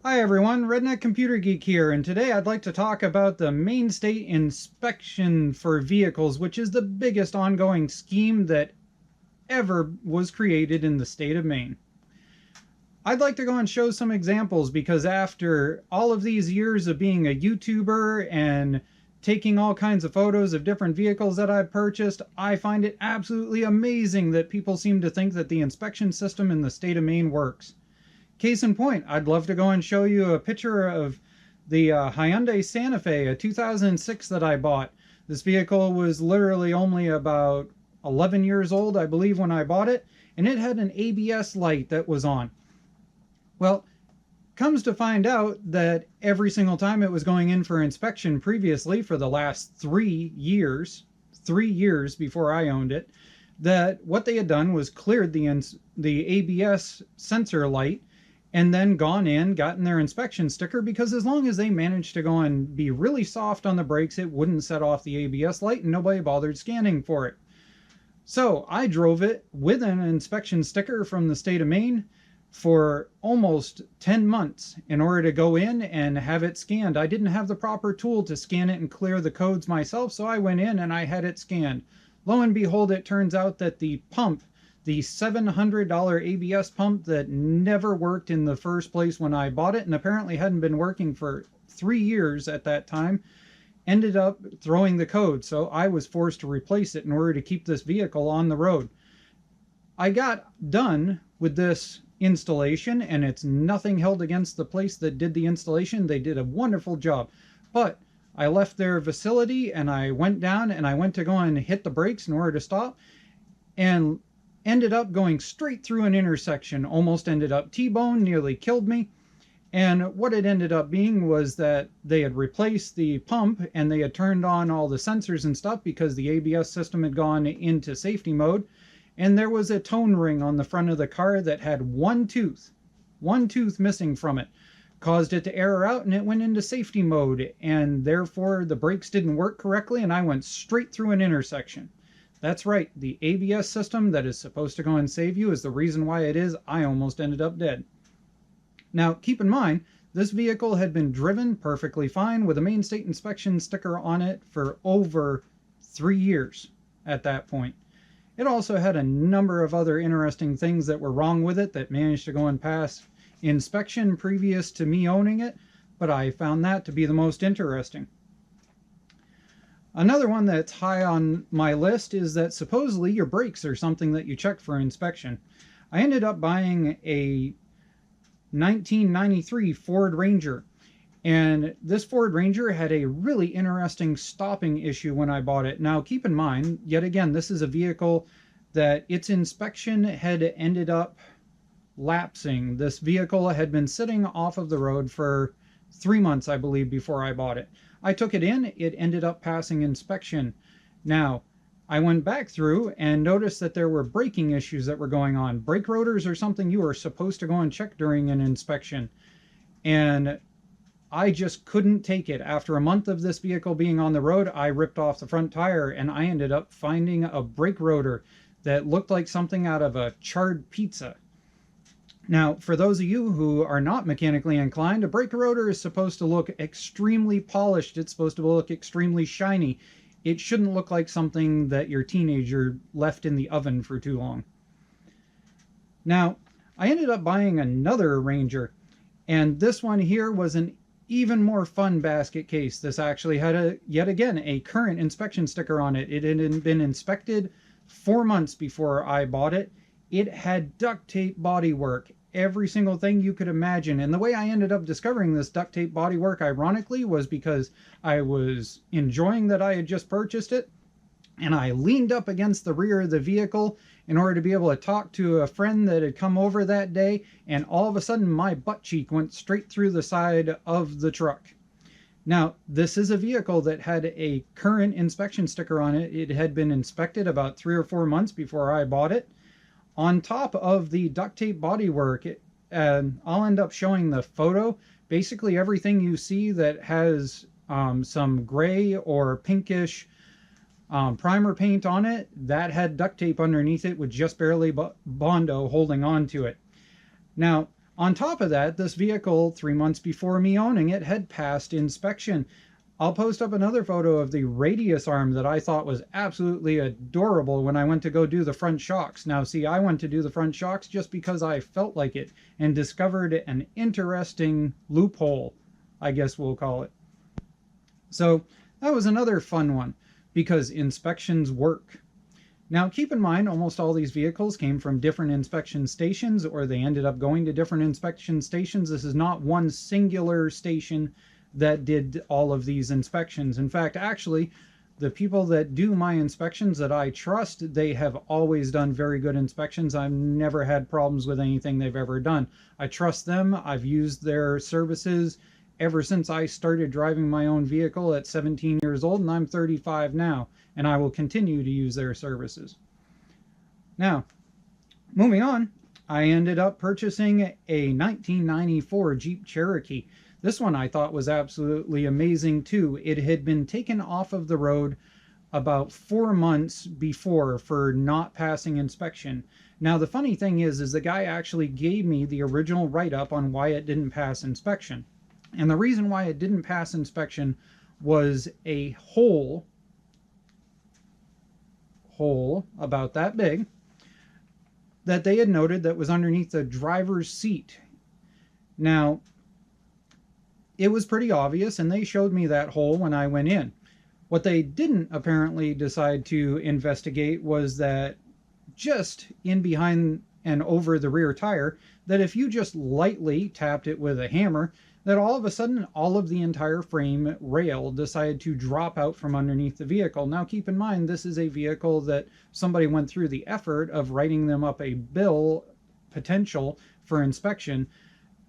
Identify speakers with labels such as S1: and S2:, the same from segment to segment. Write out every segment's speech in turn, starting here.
S1: Hi everyone, Redneck Computer Geek here, and today I'd like to talk about the Maine State Inspection for Vehicles, which is the biggest ongoing scheme that ever was created in the state of Maine. I'd like to go and show some examples because after all of these years of being a YouTuber and taking all kinds of photos of different vehicles that I've purchased, I find it absolutely amazing that people seem to think that the inspection system in the state of Maine works. Case in point, I'd love to go and show you a picture of the Hyundai Santa Fe, a 2006 that I bought. This vehicle was literally only about 11 years old, I believe, when I bought it, and it had an ABS light that was on. Well, comes to find out that every single time it was going in for inspection previously for the last 3 years before I owned it, that what they had done was cleared the ABS sensor light and then gone in, gotten their inspection sticker, because as long as they managed to go and be really soft on the brakes, it wouldn't set off the ABS light and nobody bothered scanning for it. So I drove it with an inspection sticker from the state of Maine for almost 10 months in order to go in and have it scanned. I didn't have the proper tool to scan it and clear the codes myself, so I went in and I had it scanned. Lo and behold, it turns out that the pump, the $700 ABS pump that never worked in the first place when I bought it and apparently hadn't been working for 3 years at that time, ended up throwing the code. So I was forced to replace it in order to keep this vehicle on the road. I got done with this installation, and it's nothing held against the place that did the installation. They did a wonderful job. But I left their facility and I went down and I went to go and hit the brakes in order to stop, and ended up going straight through an intersection, almost ended up T-bone, nearly killed me. And what it ended up being was that they had replaced the pump and they had turned on all the sensors and stuff because the ABS system had gone into safety mode. And there was a tone ring on the front of the car that had one tooth missing from it. Caused it to error out and it went into safety mode, and therefore the brakes didn't work correctly and I went straight through an intersection. That's right, the ABS system that is supposed to go and save you is the reason why I almost ended up dead. Now, keep in mind, this vehicle had been driven perfectly fine with a Maine State Inspection sticker on it for over 3 years at that point. It also had a number of other interesting things that were wrong with it that managed to go and pass inspection previous to me owning it, but I found that to be the most interesting. Another one that's high on my list is that supposedly your brakes are something that you check for inspection. I ended up buying a 1993 Ford Ranger, and this Ford Ranger had a really interesting stopping issue when I bought it. Now keep in mind, yet again, this is a vehicle that its inspection had ended up lapsing. This vehicle had been sitting off of the road for 3 months, I believe, before I bought it. I took it in, it ended up passing inspection. Now, I went back through and noticed that there were braking issues that were going on. Brake rotors are something you are supposed to go and check during an inspection. And I just couldn't take it. After a month of this vehicle being on the road, I ripped off the front tire and I ended up finding a brake rotor that looked like something out of a charred pizza. Now, for those of you who are not mechanically inclined, a brake rotor is supposed to look extremely polished. It's supposed to look extremely shiny. It shouldn't look like something that your teenager left in the oven for too long. Now, I ended up buying another Ranger, and this one here was an even more fun basket case. This actually had yet again a current inspection sticker on it. It had been inspected 4 months before I bought it. It had duct tape bodywork, every single thing you could imagine. And the way I ended up discovering this duct tape bodywork, ironically, was because I was enjoying that I had just purchased it, and I leaned up against the rear of the vehicle in order to be able to talk to a friend that had come over that day, and all of a sudden my butt cheek went straight through the side of the truck. Now, this is a vehicle that had a current inspection sticker on it. It had been inspected about 3 or 4 months before I bought it. On top of the duct tape bodywork, I'll end up showing the photo. Basically everything you see that has some gray or pinkish primer paint on it, that had duct tape underneath it with just barely Bondo holding on to it. Now, On top of that, this vehicle, 3 months before me owning it, had passed inspection. I'll post up another photo of the radius arm that I thought was absolutely adorable when I went to go do the front shocks. Now, see, I went to do the front shocks just because I felt like it and discovered an interesting loophole, I guess we'll call it. So that was another fun one because inspections work. Now, keep in mind, almost all these vehicles came from different inspection stations, or they ended up going to different inspection stations. This is not one singular station that did all of these inspections. In fact, actually, the people that do my inspections that I trust, they have always done very good inspections. I've never had problems with anything they've ever done. I trust them. I've used their services ever since I started driving my own vehicle at 17 years old, and I'm 35 now, and I will continue to use their services. Now, moving on, I ended up purchasing a 1994 Jeep Cherokee. This one I thought was absolutely amazing too. It had been taken off of the road about 4 months before for not passing inspection. Now, the funny thing is the guy actually gave me the original write-up on why it didn't pass inspection. And the reason why it didn't pass inspection was a hole about that big that they had noted that was underneath the driver's seat. Now, it was pretty obvious, and they showed me that hole when I went in. What they didn't apparently decide to investigate was that just in behind and over the rear tire, that if you just lightly tapped it with a hammer, that all of a sudden all of the entire frame rail decided to drop out from underneath the vehicle. Now keep in mind, this is a vehicle that somebody went through the effort of writing them up a bill potential for inspection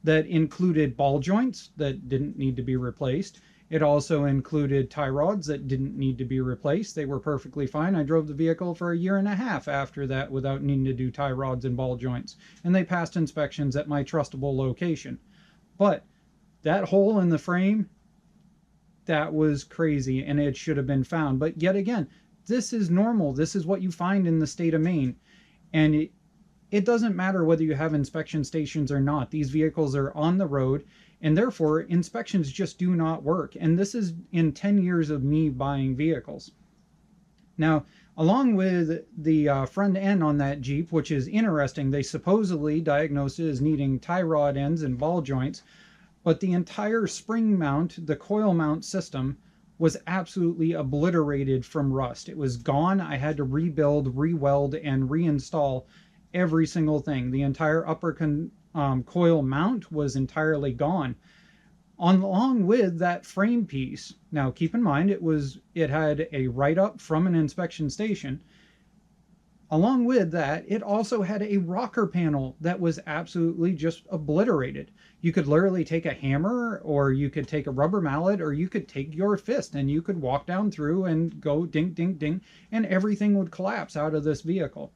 S1: that included ball joints that didn't need to be replaced. It also included tie rods that didn't need to be replaced. They were perfectly fine. I drove the vehicle for 1.5 years after that without needing to do tie rods and ball joints. And they passed inspections at my trustable location. But that hole in the frame, that was crazy, and it should have been found. But yet again, this is normal. This is what you find in the state of Maine. And it doesn't matter whether you have inspection stations or not. These vehicles are on the road, and therefore inspections just do not work. And this is in 10 years of me buying vehicles. Now, along with the front end on that Jeep, which is interesting, they supposedly diagnosed it as needing tie rod ends and ball joints, but the entire spring mount, the coil mount system, was absolutely obliterated from rust. It was gone. I had to rebuild, re-weld, and reinstall every single thing. The entire upper coil mount was entirely gone, along with that frame piece. Now, keep in mind, it had a write-up from an inspection station. Along with that, it also had a rocker panel that was absolutely just obliterated. You could literally take a hammer, or you could take a rubber mallet, or you could take your fist and you could walk down through and go ding, ding, ding, and everything would collapse out of this vehicle.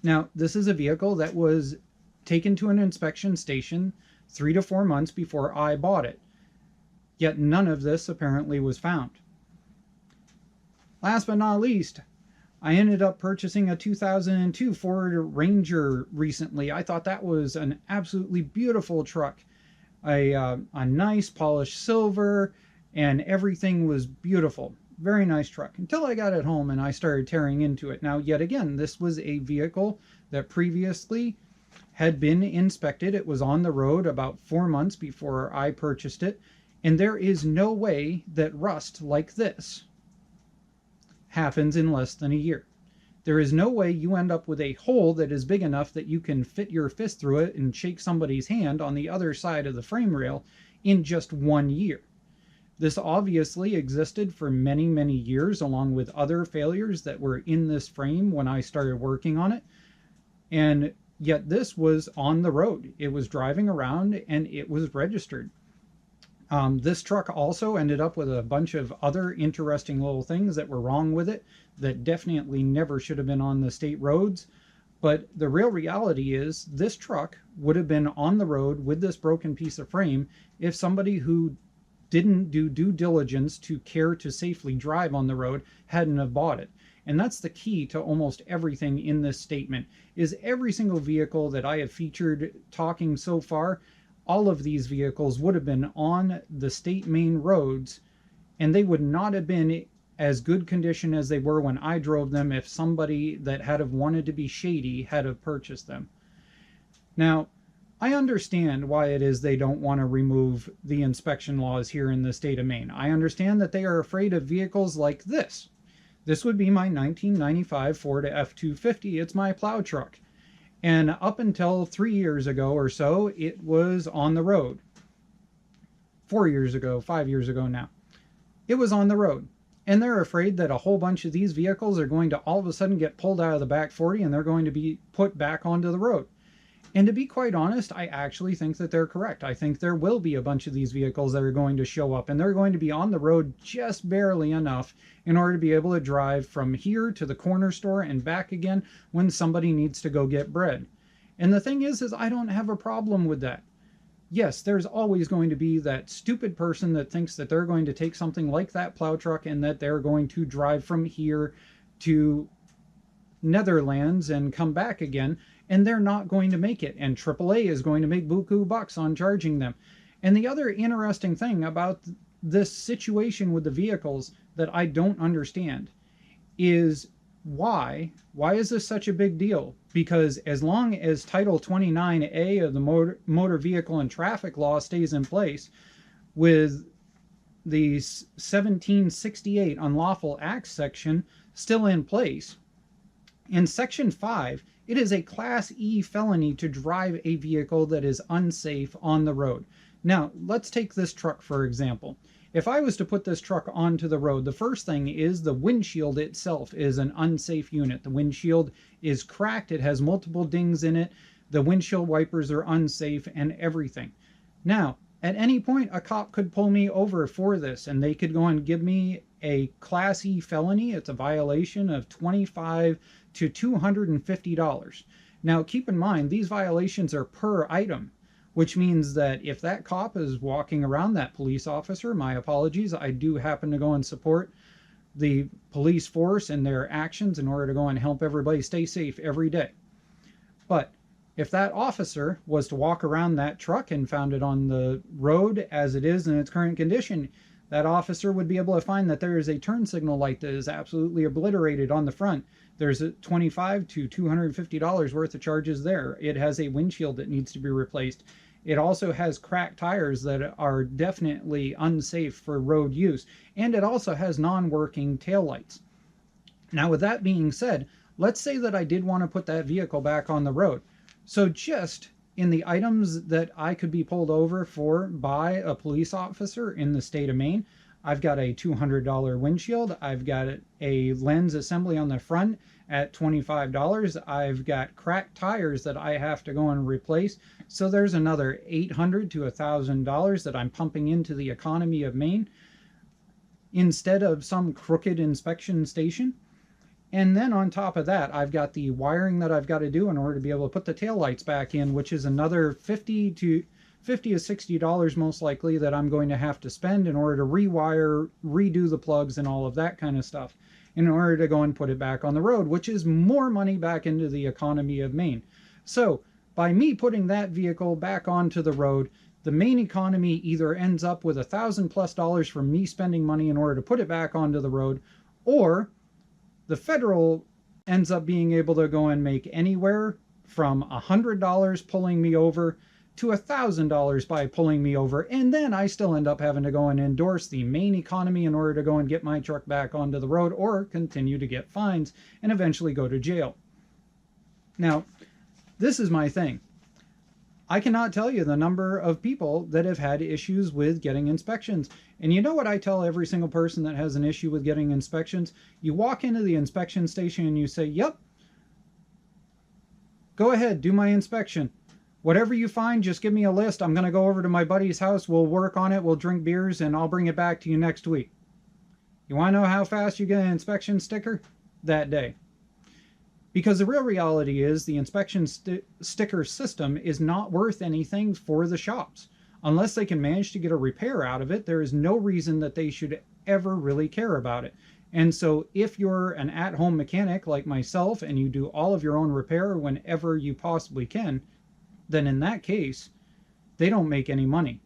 S1: Now, this is a vehicle that was taken to an inspection station 3 to 4 months before I bought it. Yet none of this apparently was found. Last but not least, I ended up purchasing a 2002 Ford Ranger recently. I thought that was an absolutely beautiful truck. A nice polished silver, and everything was beautiful. Very nice truck. Until I got it home and I started tearing into it. Now, yet again, this was a vehicle that previously had been inspected. It was on the road about 4 months before I purchased it. And there is no way that rust like this happens in less than a year. There is no way you end up with a hole that is big enough that you can fit your fist through it and shake somebody's hand on the other side of the frame rail in just 1 year. This obviously existed for many, many years, along with other failures that were in this frame when I started working on it. And yet this was on the road. It was driving around and it was registered. This truck also ended up with a bunch of other interesting little things that were wrong with it that definitely never should have been on the state roads. But the real reality is this truck would have been on the road with this broken piece of frame if somebody who didn't do due diligence to care to safely drive on the road hadn't have bought it. And that's the key to almost everything in this statement, is every single vehicle that I have featured talking so far, all of these vehicles would have been on the state Maine roads, and they would not have been as good condition as they were when I drove them if somebody that had have wanted to be shady had have purchased them. Now, I understand why it is they don't want to remove the inspection laws here in the state of Maine. I understand that they are afraid of vehicles like this. This would be my 1995 Ford F-250. It's my plow truck. And up until 3 years ago or so, it was on the road. 4 years ago, 5 years ago now. It was on the road. And they're afraid that a whole bunch of these vehicles are going to all of a sudden get pulled out of the back 40 and they're going to be put back onto the road. And to be quite honest, I actually think that they're correct. I think there will be a bunch of these vehicles that are going to show up, and they're going to be on the road just barely enough in order to be able to drive from here to the corner store and back again when somebody needs to go get bread. And the thing is I don't have a problem with that. Yes, there's always going to be that stupid person that thinks that they're going to take something like that plow truck and that they're going to drive from here to Netherlands and come back again, and they're not going to make it. And AAA is going to make buku bucks on charging them. And the other interesting thing about this situation with the vehicles that I don't understand is why is this such a big deal? Because as long as Title 29A of the Motor Vehicle and Traffic Law stays in place, with the 1768 Unlawful Acts section still in place, in Section 5, it is a Class E felony to drive a vehicle that is unsafe on the road. Now, let's take this truck for example. If I was to put this truck onto the road, the first thing is the windshield itself is an unsafe unit. The windshield is cracked, it has multiple dings in it, the windshield wipers are unsafe, and everything. Now, at any point, a cop could pull me over for this, and they could go and give me a Class E felony. It's a violation of $25 to $250. Now, keep in mind, these violations are per item, which means that if that cop is walking around, that police officer, my apologies, I do happen to go and support the police force and their actions in order to go and help everybody stay safe every day. But if that officer was to walk around that truck and found it on the road as it is in its current condition, that officer would be able to find that there is a turn signal light that is absolutely obliterated on the front. There's a $25 to $250 worth of charges there. It has a windshield that needs to be replaced. It also has cracked tires that are definitely unsafe for road use. And it also has non-working taillights. Now, with that being said, let's say that I did want to put that vehicle back on the road. So just in the items that I could be pulled over for by a police officer in the state of Maine, I've got a $200 windshield. I've got a lens assembly on the front at $25. I've got cracked tires that I have to go and replace. So there's another $800 to $1,000 that I'm pumping into the economy of Maine instead of some crooked inspection station. And then on top of that, I've got the wiring that I've got to do in order to be able to put the taillights back in, which is another $50 to $60 most likely that I'm going to have to spend in order to rewire, redo the plugs and all of that kind of stuff in order to go and put it back on the road, which is more money back into the economy of Maine. So by me putting that vehicle back onto the road, the Maine economy either ends up with $1,000+ from me spending money in order to put it back onto the road, or the federal ends up being able to go and make anywhere from $100 pulling me over to $1,000 by pulling me over, and then I still end up having to go and endorse the Maine economy in order to go and get my truck back onto the road, or continue to get fines and eventually go to jail. Now, this is my thing. I cannot tell you the number of people that have had issues with getting inspections. And you know what I tell every single person that has an issue with getting inspections? You walk into the inspection station and you say, yep, go ahead, do my inspection. Whatever you find, just give me a list. I'm going to go over to my buddy's house. We'll work on it. We'll drink beers, and I'll bring it back to you next week. You want to know how fast you get an inspection sticker? That day. Because the real reality is the inspection sticker system is not worth anything for the shops. Unless they can manage to get a repair out of it, there is no reason that they should ever really care about it. And so if you're an at-home mechanic like myself and you do all of your own repair whenever you possibly can, then in that case, they don't make any money.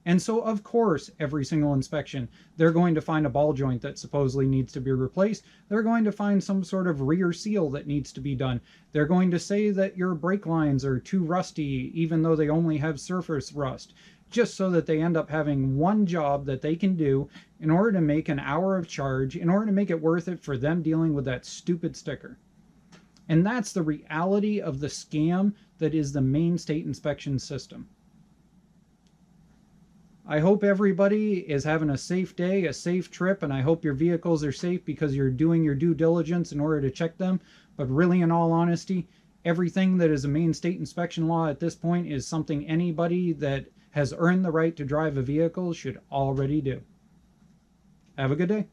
S1: And so, of course, every single inspection, they're going to find a ball joint that supposedly needs to be replaced. They're going to find some sort of rear seal that needs to be done. They're going to say that your brake lines are too rusty, even though they only have surface rust, just so that they end up having one job that they can do in order to make an hour of charge, in order to make it worth it for them dealing with that stupid sticker. And that's the reality of the scam that is the Maine state inspection system. I hope everybody is having a safe day, a safe trip, and I hope your vehicles are safe because you're doing your due diligence in order to check them. But really, in all honesty, everything that is a Maine state inspection law at this point is something anybody that has earned the right to drive a vehicle should already do. Have a good day.